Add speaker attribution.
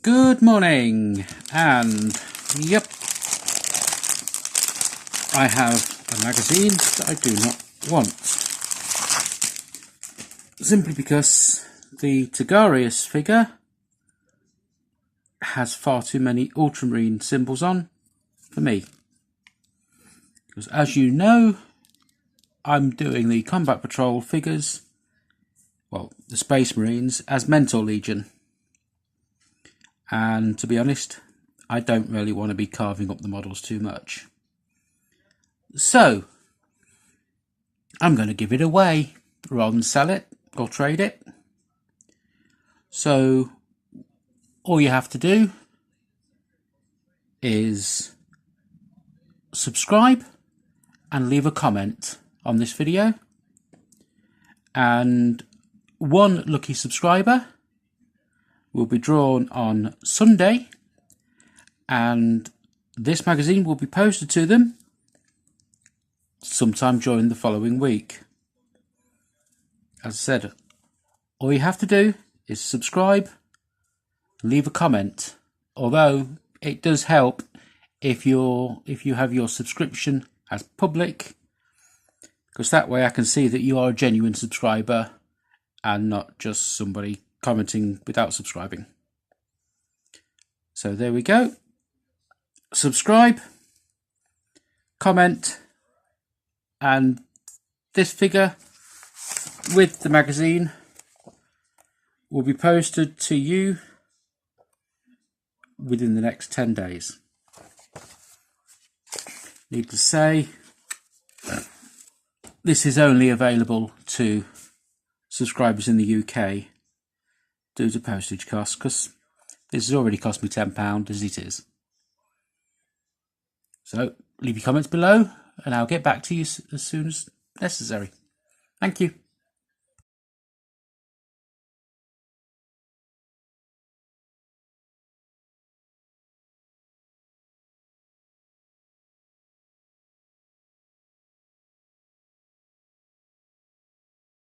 Speaker 1: Good morning, and yep, I have a magazine that I do not want, simply because the Tigurius figure has far too many Ultramarine symbols on for me. Because as you know, I'm doing the Combat Patrol figures, well, the Space Marines, as Mentor Legion. And to be honest, I don't really want to be carving up the models too much. So, I'm going to give it away rather than sell it or trade it. So, all you have to do is subscribe and leave a comment on this video. And one lucky subscriber will be drawn on Sunday, and this magazine will be posted to them sometime during the following week. As I said, all you have to do is subscribe, leave a comment, although it does help if you have your subscription as public, because that way I can see that you are a genuine subscriber and not just somebody commenting without subscribing. So there we go. Subscribe, comment, and this figure with the magazine will be posted to you within the next 10 days. Need to say, this is only available to subscribers in the UK due to postage costs, because this has already cost me £10 as it is. So leave your comments below and I'll get back to you as soon as necessary. Thank you.